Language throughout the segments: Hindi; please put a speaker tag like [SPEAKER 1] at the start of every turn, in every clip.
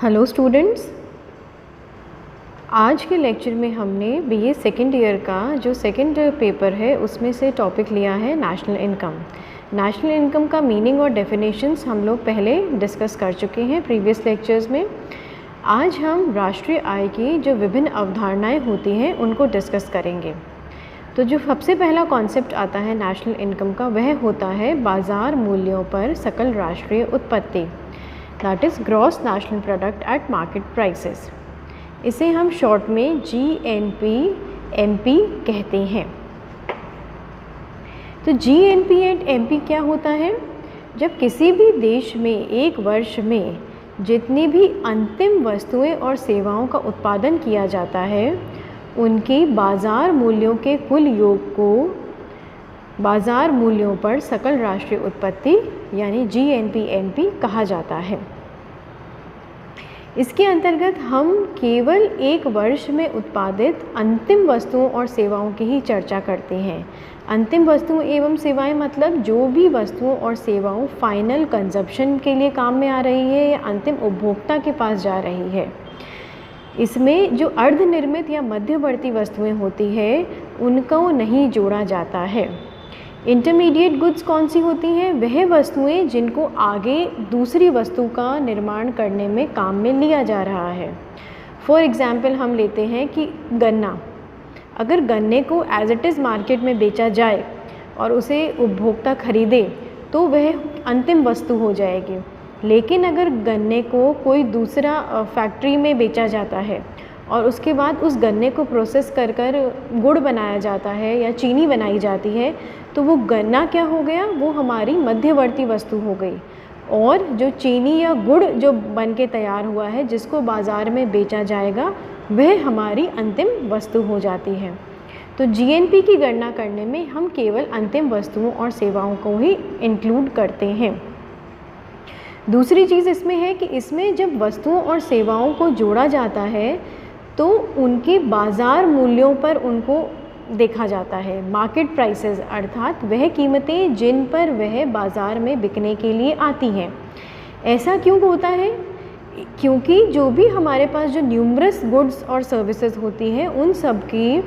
[SPEAKER 1] हेलो स्टूडेंट्स, आज के लेक्चर में हमने बीए सेकेंड ईयर का जो सेकेंड पेपर है उसमें से टॉपिक लिया है नेशनल इनकम। नेशनल इनकम का मीनिंग और डेफिनेशंस हम लोग पहले डिस्कस कर चुके हैं प्रीवियस लेक्चर्स में। आज हम राष्ट्रीय आय की जो विभिन्न अवधारणाएं होती हैं उनको डिस्कस करेंगे। तो जो सबसे पहला कॉन्सेप्ट आता है नेशनल इनकम का वह होता है बाज़ार मूल्यों पर सकल राष्ट्रीय उत्पत्ति, that is gross national product at market prices. इसे हम शॉर्ट में GNP/MP कहते हैं। तो GNP/MP क्या होता है? जब किसी भी देश में एक वर्ष में जितनी भी अंतिम वस्तुएं और सेवाओं का उत्पादन किया जाता है उनकी बाज़ार मूल्यों के कुल योग को बाज़ार मूल्यों पर सकल राष्ट्रीय उत्पत्ति यानी GNP/MP कहा जाता है। इसके अंतर्गत हम केवल एक वर्ष में उत्पादित अंतिम वस्तुओं और सेवाओं की ही चर्चा करते हैं। अंतिम वस्तुएं एवं सेवाएं मतलब जो भी वस्तुओं और सेवाओं फाइनल कंजप्शन के लिए काम में आ रही है या अंतिम उपभोक्ता के पास जा रही है। इसमें जो अर्धनिर्मित या मध्यवर्ती वस्तुएं होती है उनको नहीं जोड़ा जाता है। इंटरमीडिएट गुड्स कौन सी होती हैं? वह वस्तुएं जिनको आगे दूसरी वस्तु का निर्माण करने में काम में लिया जा रहा है। फॉर एग्ज़ाम्पल हम लेते हैं कि गन्ना, अगर गन्ने को एज इट इज़ मार्केट में बेचा जाए और उसे उपभोक्ता खरीदे तो वह अंतिम वस्तु हो जाएगी। लेकिन अगर गन्ने को कोई दूसरा फैक्ट्री में बेचा जाता है और उसके बाद उस गन्ने को प्रोसेस कर गुड़ बनाया जाता है या चीनी बनाई जाती है तो वो गन्ना क्या हो गया? वो हमारी मध्यवर्ती वस्तु हो गई। और जो चीनी या गुड़ जो बन के तैयार हुआ है जिसको बाज़ार में बेचा जाएगा वह हमारी अंतिम वस्तु हो जाती है। तो GNP की गणना करने में हम केवल अंतिम वस्तुओं और सेवाओं को ही इंक्लूड करते हैं। दूसरी चीज़ इसमें है कि इसमें जब वस्तुओं और सेवाओं को जोड़ा जाता है तो उनके बाज़ार मूल्यों पर उनको देखा जाता है। मार्केट प्राइसेस अर्थात वह कीमतें जिन पर वह बाज़ार में बिकने के लिए आती हैं। ऐसा क्यों होता है? क्योंकि जो भी हमारे पास जो न्यूमरस गुड्स और सर्विसेज होती हैं उन सब की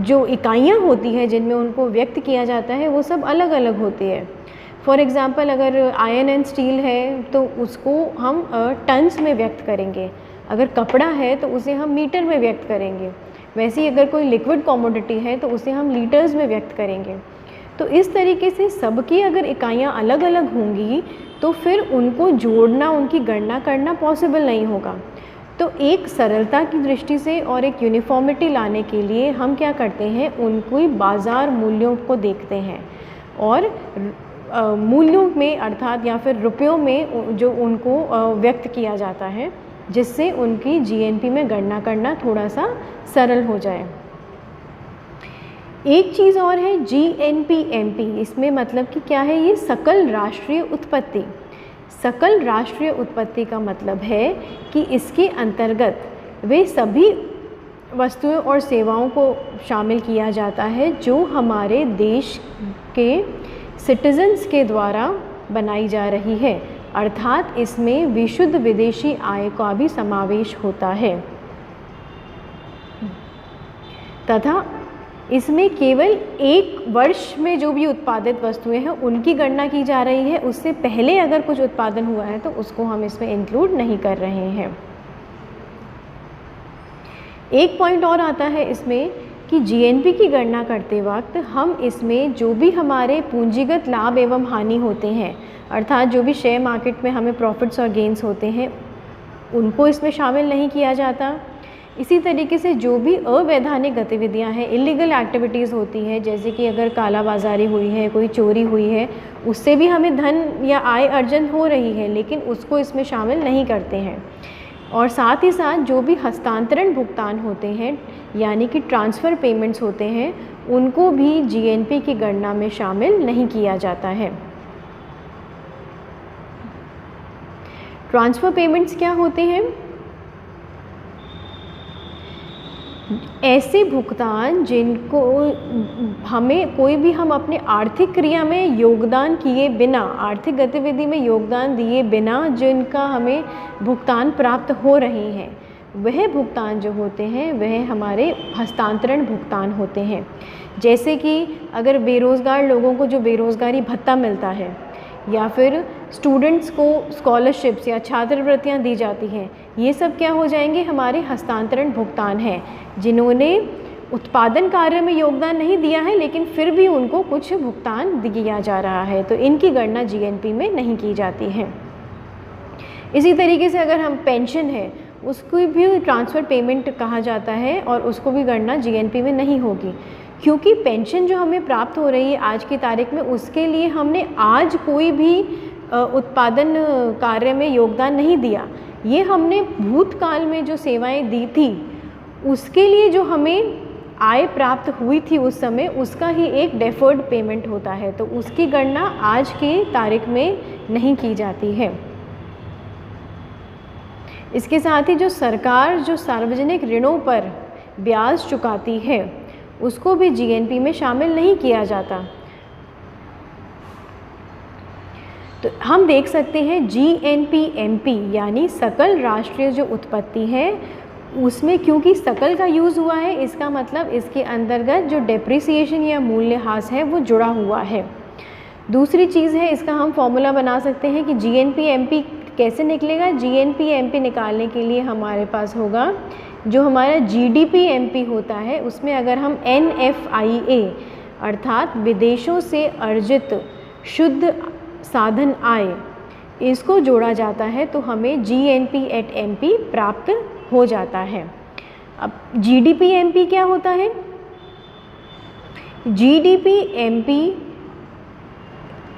[SPEAKER 1] जो इकाइयाँ होती हैं जिनमें उनको व्यक्त किया जाता है वो सब अलग अलग होती है। फॉर एग्ज़ाम्पल अगर आयरन एंड स्टील है तो उसको हम टन्स में व्यक्त करेंगे, अगर कपड़ा है तो उसे हम मीटर में व्यक्त करेंगे, वैसे ही अगर कोई लिक्विड कमोडिटी है तो उसे हम लीटर्स में व्यक्त करेंगे। तो इस तरीके से सबकी अगर इकाइयाँ अलग अलग होंगी तो फिर उनको जोड़ना, उनकी गणना करना पॉसिबल नहीं होगा। तो एक सरलता की दृष्टि से और एक यूनिफॉर्मिटी लाने के लिए हम क्या करते हैं, उनको बाज़ार मूल्यों को देखते हैं और मूल्यों में अर्थात या फिर रुपयों में जो उनको व्यक्त किया जाता है जिससे उनकी GNP में गणना करना थोड़ा सा सरल हो जाए। एक चीज़ और है GNP/MP, इसमें मतलब कि क्या है? ये सकल राष्ट्रीय उत्पत्ति। सकल राष्ट्रीय उत्पत्ति का मतलब है कि इसके अंतर्गत वे सभी वस्तुएं और सेवाओं को शामिल किया जाता है जो हमारे देश के सिटीजन्स के द्वारा बनाई जा रही है, अर्थात इसमें विशुद्ध विदेशी आय का भी समावेश होता है तथा इसमें केवल एक वर्ष में जो भी उत्पादित वस्तुएं हैं उनकी गणना की जा रही है। उससे पहले अगर कुछ उत्पादन हुआ है तो उसको हम इसमें इंक्लूड नहीं कर रहे हैं। एक पॉइंट और आता है इसमें कि GNP की गणना करते वक्त हम इसमें जो भी हमारे पूंजीगत लाभ एवं हानि होते हैं अर्थात जो भी शेयर मार्केट में हमें प्रॉफिट्स और गेंस होते हैं उनको इसमें शामिल नहीं किया जाता। इसी तरीके से जो भी अवैधानिक गतिविधियां हैं, इलीगल एक्टिविटीज़ होती हैं, जैसे कि अगर कालाबाजारी हुई है, कोई चोरी हुई है, उससे भी हमें धन या आय अर्जन हो रही है लेकिन उसको इसमें शामिल नहीं करते हैं। और साथ ही साथ जो भी हस्तांतरण भुगतान होते हैं यानी कि ट्रांसफ़र पेमेंट्स होते हैं उनको भी GNP की गणना में शामिल नहीं किया जाता है। ट्रांसफ़र पेमेंट्स क्या होते हैं? ऐसे भुगतान जिनको हमें कोई भी हम अपने आर्थिक क्रिया में योगदान किए बिना, आर्थिक गतिविधि में योगदान दिए बिना जिनका हमें भुगतान प्राप्त हो रहे हैं, वह भुगतान जो होते हैं वह हमारे हस्तांतरण भुगतान होते हैं। जैसे कि अगर बेरोज़गार लोगों को जो बेरोज़गारी भत्ता मिलता है, या फिर स्टूडेंट्स को स्कॉलरशिप्स या छात्रवृत्तियाँ दी जाती हैं, ये सब क्या हो जाएंगे, हमारे हस्तांतरण भुगतान हैं, जिन्होंने उत्पादन कार्य में योगदान नहीं दिया है लेकिन फिर भी उनको कुछ भुगतान दिया जा रहा है, तो इनकी गणना जीएनपी में नहीं की जाती है। इसी तरीके से अगर हम पेंशन है उसको भी ट्रांसफ़र पेमेंट कहा जाता है और उसको भी गणना जीएनपी में नहीं होगी, क्योंकि पेंशन जो हमें प्राप्त हो रही है आज की तारीख में, उसके लिए हमने आज कोई भी उत्पादन कार्य में योगदान नहीं दिया। ये हमने भूतकाल में जो सेवाएं दी थी उसके लिए जो हमें आय प्राप्त हुई थी उस समय, उसका ही एक डेफर्ड पेमेंट होता है, तो उसकी गणना आज की तारीख में नहीं की जाती है। इसके साथ ही जो सरकार जो सार्वजनिक ऋणों पर ब्याज चुकाती है उसको भी जीएनपी में शामिल नहीं किया जाता। तो हम देख सकते हैं जीएनपी यानी सकल राष्ट्रीय जो उत्पत्ति है उसमें क्योंकि सकल का यूज़ हुआ है, इसका मतलब इसके अंतर्गत जो डेप्रिसिएशन या मूल्यह्रास है वो जुड़ा हुआ है। दूसरी चीज़ है, इसका हम फॉर्मूला बना सकते हैं कि जीएनपी कैसे निकलेगा। जीएनपी निकालने के लिए हमारे पास होगा जो हमारा जीडीपी होता है, उसमें अगर हम NFIA अर्थात विदेशों से अर्जित शुद्ध साधन आय इसको जोड़ा जाता है तो हमें GNP@MP प्राप्त हो जाता है। अब GDP-MP क्या होता है? GDP-MP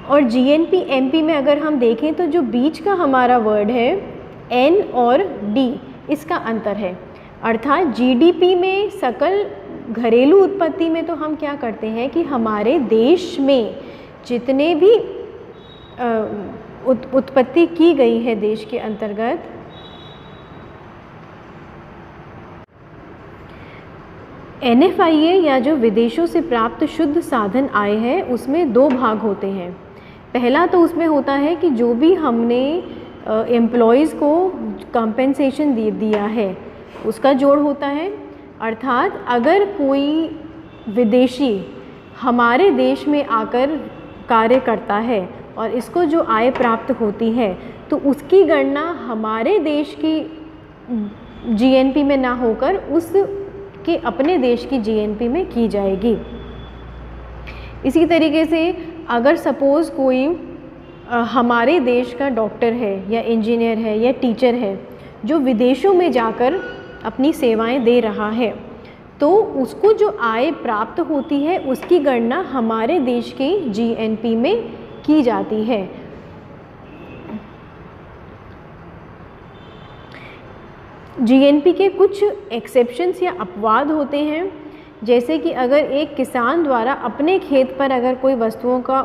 [SPEAKER 1] और GNP-MP में अगर हम देखें तो जो बीच का हमारा वर्ड है N और D, इसका अंतर है। अर्थात जीडीपी में सकल घरेलू उत्पत्ति में तो हम क्या करते हैं कि हमारे देश में जितने भी उत्पत्ति की गई है देश के अंतर्गत, NFIA या जो विदेशों से प्राप्त शुद्ध साधन आय है उसमें दो भाग होते हैं। पहला तो उसमें होता है कि जो भी हमने एम्प्लॉयज़ को कंपेंसेशन दिया है उसका जोड़ होता है। अर्थात अगर कोई विदेशी हमारे देश में आकर कार्य करता है और इसको जो आय प्राप्त होती है तो उसकी गणना हमारे देश की जीएनपी में ना होकर उसके अपने देश की जीएनपी में की जाएगी। इसी तरीके से अगर सपोज़ कोई हमारे देश का डॉक्टर है या इंजीनियर है या टीचर है जो विदेशों में जाकर अपनी सेवाएं दे रहा है तो उसको जो आय प्राप्त होती है उसकी गणना हमारे देश की जीएनपी में की जाती है। जीएनपी के कुछ एक्सेप्शंस या अपवाद होते हैं, जैसे कि अगर एक किसान द्वारा अपने खेत पर अगर कोई वस्तुओं का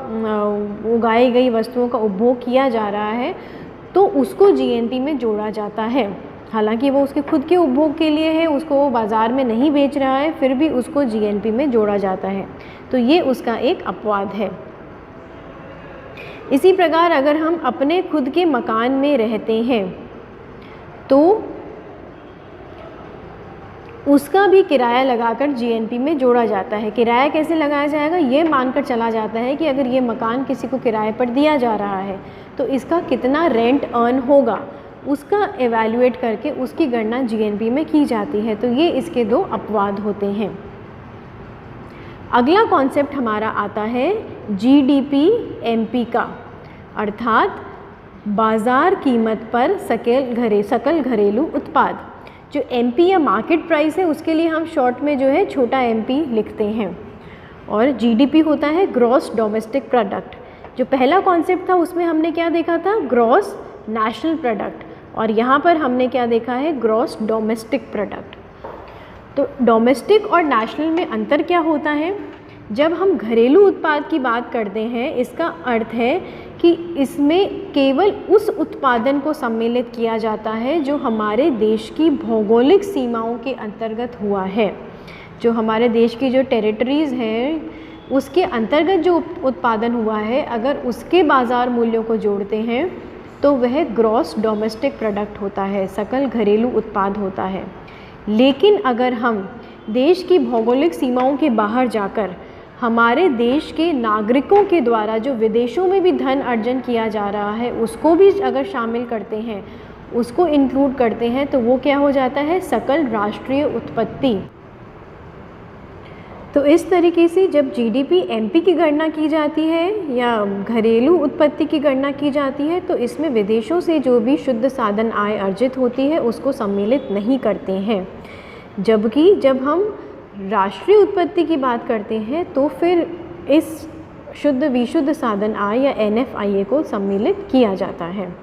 [SPEAKER 1] उगाई गई वस्तुओं का उपभोग किया जा रहा है तो उसको जीएनपी में जोड़ा जाता है। हालांकि वो उसके खुद के उपभोग के लिए है, उसको वो बाज़ार में नहीं बेच रहा है, फिर भी उसको जीएनपी में जोड़ा जाता है, तो ये उसका एक अपवाद है। इसी प्रकार अगर हम अपने खुद के मकान में रहते हैं तो उसका भी किराया लगाकर जीएनपी में जोड़ा जाता है। किराया कैसे लगाया जाएगा? ये मानकर चला जाता है कि अगर ये मकान किसी को किराए पर दिया जा रहा है तो इसका कितना रेंट अर्न होगा, उसका एवैल्यूएट करके उसकी गणना जीएनपी में की जाती है। तो ये इसके दो अपवाद होते हैं। अगला कॉन्सेप्ट हमारा आता है जीडीपी-एमपी का, अर्थात बाज़ार कीमत पर सकल घरेलू उत्पाद। जो एमपी या मार्केट प्राइस है उसके लिए हम शॉर्ट में जो है छोटा एमपी लिखते हैं, और जीडीपी होता है ग्रॉस डोमेस्टिक प्रोडक्ट। जो पहला कॉन्सेप्ट था उसमें हमने क्या देखा था? ग्रॉस नेशनल प्रोडक्ट, और यहाँ पर हमने क्या देखा है? Gross domestic product. तो डोमेस्टिक और नेशनल में अंतर क्या होता है? जब हम घरेलू उत्पाद की बात करते हैं इसका अर्थ है कि इसमें केवल उस उत्पादन को सम्मिलित किया जाता है जो हमारे देश की भौगोलिक सीमाओं के अंतर्गत हुआ है। जो हमारे देश की जो टेरिटरीज़ हैं उसके अंतर्गत जो उत्पादन हुआ है, अगर उसके बाज़ार मूल्यों को जोड़ते हैं तो वह ग्रॉस डोमेस्टिक प्रोडक्ट होता है, सकल घरेलू उत्पाद होता है। लेकिन अगर हम देश की भौगोलिक सीमाओं के बाहर जाकर हमारे देश के नागरिकों के द्वारा जो विदेशों में भी धन अर्जन किया जा रहा है उसको भी अगर शामिल करते हैं, उसको इंक्लूड करते हैं, तो वो क्या हो जाता है, सकल राष्ट्रीय उत्पत्ति। तो इस तरीके से जब जीडीपी एमपी की गणना की जाती है या घरेलू उत्पत्ति की गणना की जाती है तो इसमें विदेशों से जो भी शुद्ध साधन आय अर्जित होती है उसको सम्मिलित नहीं करते हैं। जबकि जब हम राष्ट्रीय उत्पत्ति की बात करते हैं तो फिर इस शुद्ध विशुद्ध साधन आय या एनएफआईए को सम्मिलित किया जाता है।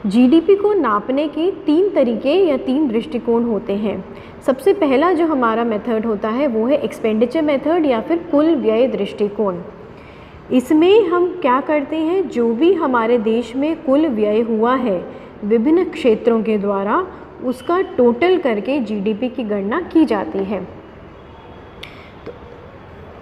[SPEAKER 1] जीडीपी को नापने के 3 तरीके या 3 दृष्टिकोण होते हैं। सबसे पहला जो हमारा मेथड होता है वो है एक्सपेंडिचर मेथड या फिर कुल व्यय दृष्टिकोण। इसमें हम क्या करते हैं, जो भी हमारे देश में कुल व्यय हुआ है विभिन्न क्षेत्रों के द्वारा उसका टोटल करके जीडीपी की गणना की जाती है। तो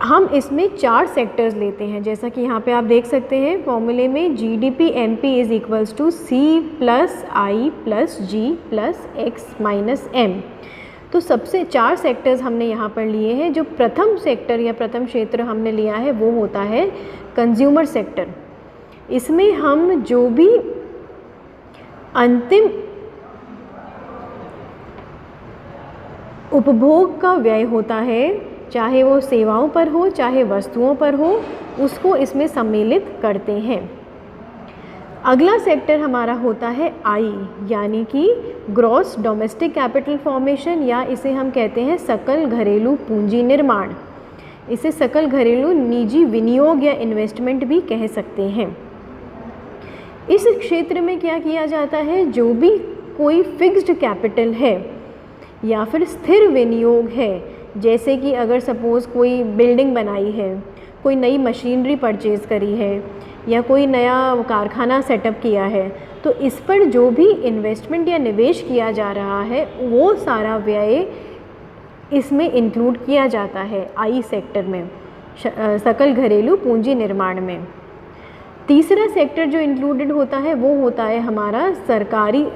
[SPEAKER 1] हम इसमें 4 सेक्टर्स लेते हैं, जैसा कि यहाँ पे आप देख सकते हैं फॉर्मूले में GDP MP is equals to C plus I plus G plus X minus M. तो सबसे 4 सेक्टर्स हमने यहाँ पर लिए हैं। जो प्रथम सेक्टर या प्रथम क्षेत्र हमने लिया है वो होता है कंज्यूमर सेक्टर। इसमें हम जो भी अंतिम उपभोग का व्यय होता है, चाहे वो सेवाओं पर हो चाहे वस्तुओं पर हो, उसको इसमें सम्मिलित करते हैं। अगला सेक्टर हमारा होता है आई, यानी कि ग्रॉस डोमेस्टिक कैपिटल फॉर्मेशन, या इसे हम कहते हैं सकल घरेलू पूंजी निर्माण। इसे सकल घरेलू निजी विनियोग या इन्वेस्टमेंट भी कह सकते हैं। इस क्षेत्र में क्या किया जाता है, जो भी कोई फिक्स्ड कैपिटल है या फिर स्थिर विनियोग है, जैसे कि अगर सपोज़ कोई बिल्डिंग बनाई है, कोई नई मशीनरी परचेज़ करी है या कोई नया कारखाना सेटअप किया है, तो इस पर जो भी इन्वेस्टमेंट या निवेश किया जा रहा है वो सारा व्यय इसमें इंक्लूड किया जाता है आई सेक्टर में, सकल घरेलू पूंजी निर्माण में। तीसरा सेक्टर जो इंक्लूडेड होता है वो होता है हमारा सरकारी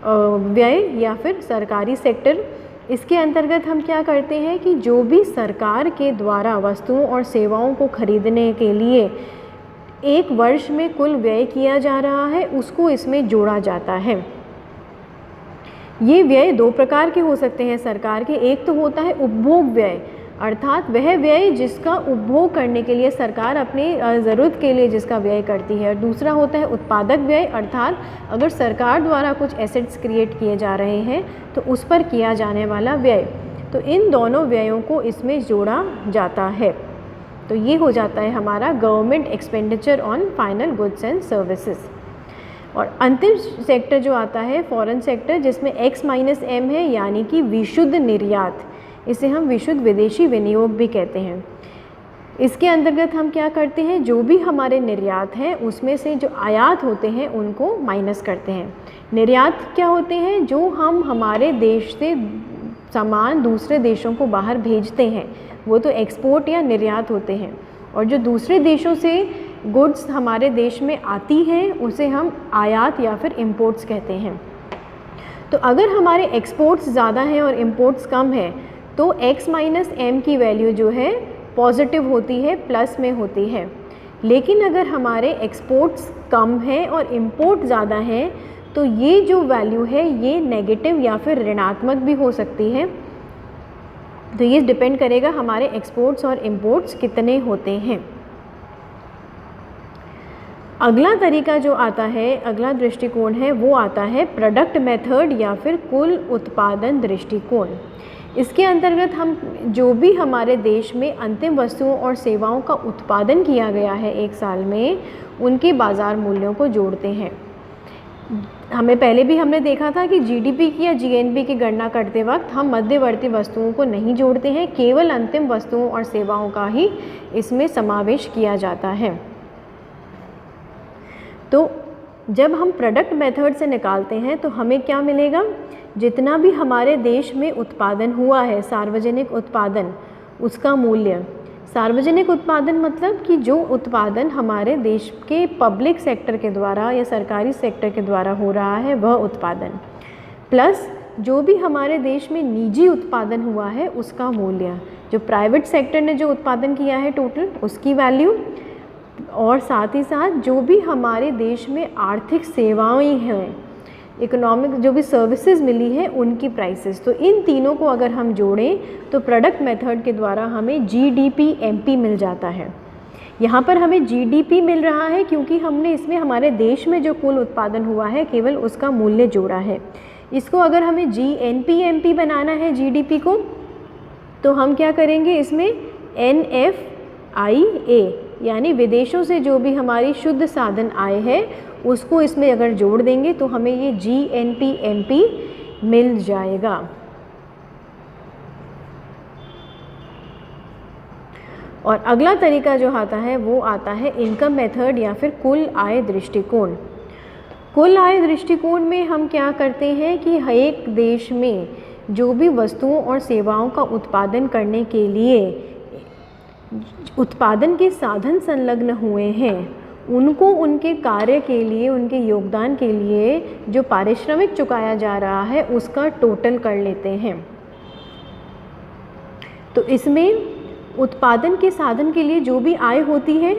[SPEAKER 1] व्यय या फिर सरकारी सेक्टर। इसके अंतर्गत हम क्या करते हैं कि जो भी सरकार के द्वारा वस्तुओं और सेवाओं को खरीदने के लिए एक वर्ष में कुल व्यय किया जा रहा है उसको इसमें जोड़ा जाता है। ये व्यय 2 प्रकार के हो सकते हैं सरकार के। एक तो होता है उपभोग व्यय, अर्थात वह व्यय जिसका उपभोग करने के लिए सरकार अपनी ज़रूरत के लिए जिसका व्यय करती है। और दूसरा होता है उत्पादक व्यय, अर्थात अगर सरकार द्वारा कुछ एसेट्स क्रिएट किए जा रहे हैं तो उस पर किया जाने वाला व्यय। तो इन दोनों व्ययों को इसमें जोड़ा जाता है। तो ये हो जाता है हमारा government expenditure on final goods and services. और अंतिम सेक्टर जो आता है फॉरेन सेक्टर, जिसमें एक्स माइनस एम है, यानी कि विशुद्ध निर्यात। इसे हम विशुद्ध विदेशी विनियोग भी कहते हैं। इसके अंतर्गत हम क्या करते हैं, जो भी हमारे निर्यात हैं उसमें से जो आयात होते हैं उनको माइनस करते हैं। निर्यात क्या होते हैं, जो हम हमारे देश से सामान दूसरे देशों को बाहर भेजते हैं, वो तो एक्सपोर्ट या निर्यात होते हैं। और जो दूसरे देशों से गुड्स हमारे देश में आती हैं उसे हम आयात या फिर इंपोर्ट्स कहते हैं। तो अगर हमारे एक्सपोर्ट्स ज़्यादा हैं और इंपोर्ट्स कम है तो x माइनस एम की वैल्यू जो है पॉजिटिव होती है, प्लस में होती है। लेकिन अगर हमारे एक्सपोर्ट्स कम हैं और इंपोर्ट ज़्यादा हैं तो ये जो वैल्यू है ये नेगेटिव या फिर ऋणात्मक भी हो सकती है। तो ये डिपेंड करेगा हमारे एक्सपोर्ट्स और इंपोर्ट्स कितने होते हैं। अगला तरीका जो आता है, अगला दृष्टिकोण है वो आता है प्रोडक्ट मेथड या फिर कुल उत्पादन दृष्टिकोण। इसके अंतर्गत हम जो भी हमारे देश में अंतिम वस्तुओं और सेवाओं का उत्पादन किया गया है एक साल में, उनके बाज़ार मूल्यों को जोड़ते हैं। हमें पहले भी हमने देखा था कि जीडीपी की या जीएनपी की गणना करते वक्त हम मध्यवर्ती वस्तुओं को नहीं जोड़ते हैं, केवल अंतिम वस्तुओं और सेवाओं का ही इसमें समावेश किया जाता है। तो जब हम प्रोडक्ट मेथड से निकालते हैं तो हमें क्या मिलेगा, जितना भी हमारे देश में उत्पादन हुआ है सार्वजनिक उत्पादन, उसका मूल्य। सार्वजनिक उत्पादन मतलब कि जो उत्पादन हमारे देश के पब्लिक सेक्टर के द्वारा या सरकारी सेक्टर के द्वारा हो रहा है वह उत्पादन, प्लस जो भी हमारे देश में निजी उत्पादन हुआ है उसका मूल्य, जो प्राइवेट सेक्टर ने जो उत्पादन किया है टोटल उसकी वैल्यू, और साथ ही साथ जो भी हमारे देश में आर्थिक सेवाएं हैं, इकोनॉमिक जो भी सर्विसेज मिली है उनकी प्राइसेस। तो इन तीनों को अगर हम जोड़ें तो प्रोडक्ट मेथड के द्वारा हमें GDP-MP मिल जाता है। यहाँ पर हमें GDP मिल रहा है क्योंकि हमने इसमें हमारे देश में जो कुल उत्पादन हुआ है केवल उसका मूल्य जोड़ा है। इसको अगर हमें GNP-MP बनाना है GDP को, तो हम क्या करेंगे, इसमें NFIA यानी विदेशों से जो भी हमारी शुद्ध साधन आय है उसको इसमें अगर जोड़ देंगे तो हमें ये GNP-MP मिल जाएगा। और अगला तरीका जो आता है वो आता है इनकम मेथड या फिर कुल आय दृष्टिकोण। कुल आय दृष्टिकोण में हम क्या करते हैं कि एक देश में जो भी वस्तुओं और सेवाओं का उत्पादन करने के लिए उत्पादन के साधन संलग्न हुए हैं उनको उनके कार्य के लिए, उनके योगदान के लिए जो पारिश्रमिक चुकाया जा रहा है उसका टोटल कर लेते हैं। तो इसमें उत्पादन के साधन के लिए जो भी आय होती है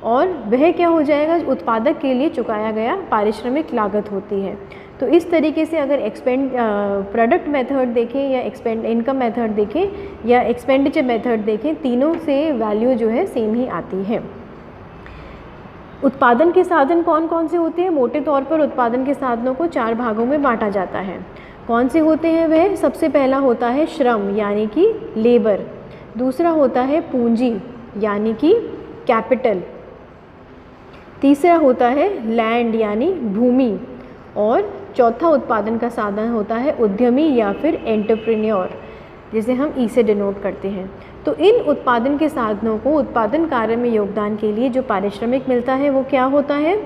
[SPEAKER 1] और वह क्या हो जाएगा, उत्पादक के लिए चुकाया गया पारिश्रमिक लागत होती है। तो इस तरीके से अगर प्रोडक्ट मेथड देखें या इनकम मेथड देखें या एक्सपेंडिचर मेथड देखें, तीनों से वैल्यू जो है सेम ही आती है। उत्पादन के साधन कौन कौन से होते हैं, मोटे तौर पर उत्पादन के साधनों को 4 भागों में बांटा जाता है। कौन से होते हैं वह, सबसे पहला होता है श्रम यानी कि लेबर, दूसरा होता है पूंजी यानी कि कैपिटल, तीसरा होता है लैंड यानी भूमि, और चौथा उत्पादन का साधन होता है उद्यमी या फिर एंटरप्रेन्योर, जिसे हम ई से डिनोट करते हैं। तो इन उत्पादन के साधनों को उत्पादन कार्य में योगदान के लिए जो पारिश्रमिक मिलता है वो क्या होता है,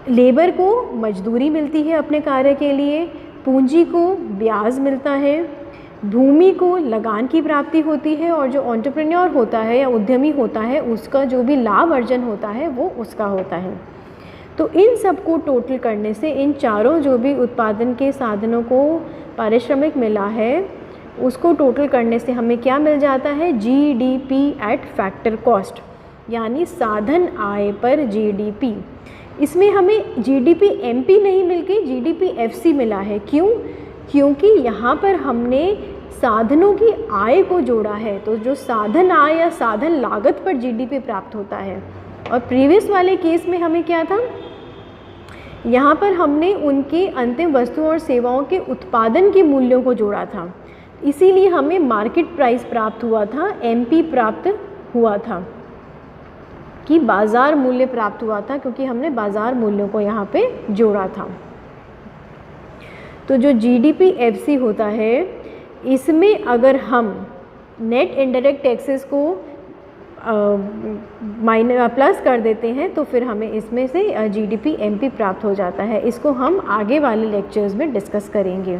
[SPEAKER 1] लेबर को मजदूरी मिलती है अपने कार्य के लिए, पूंजी को ब्याज मिलता है, भूमि को लगान की प्राप्ति होती है, और जो एंटरप्रेन्योर होता है या उद्यमी होता है उसका जो भी लाभ अर्जन होता है वो उसका होता है। तो इन सब को टोटल करने से इन चारों जो भी उत्पादन के साधनों को पारिश्रमिक मिला है उसको टोटल करने से हमें क्या मिल जाता है, GDP एट फैक्टर कॉस्ट यानी साधन आय पर GDP। इसमें हमें GDP-MP नहीं मिलके GDP-FC मिला है। क्यों? क्योंकि यहाँ पर हमने साधनों की आय को जोड़ा है, तो जो साधन आय या साधन लागत पर GDP प्राप्त होता है। और प्रीवियस वाले केस में हमें क्या था, यहाँ पर हमने उनके अंतिम वस्तुओं और सेवाओं के उत्पादन के मूल्यों को जोड़ा था, इसीलिए हमें मार्केट प्राइस प्राप्त हुआ था, MP प्राप्त हुआ था कि बाज़ार मूल्य प्राप्त हुआ था, क्योंकि हमने बाज़ार मूल्यों को यहाँ पे जोड़ा था। तो जो GDP-FC होता है इसमें अगर हम नेट इनडायरेक्ट टैक्सेस को प्लस कर देते हैं तो फिर हमें इसमें से GDP-MP प्राप्त हो जाता है। इसको हम आगे वाले लेक्चर्स में डिस्कस करेंगे।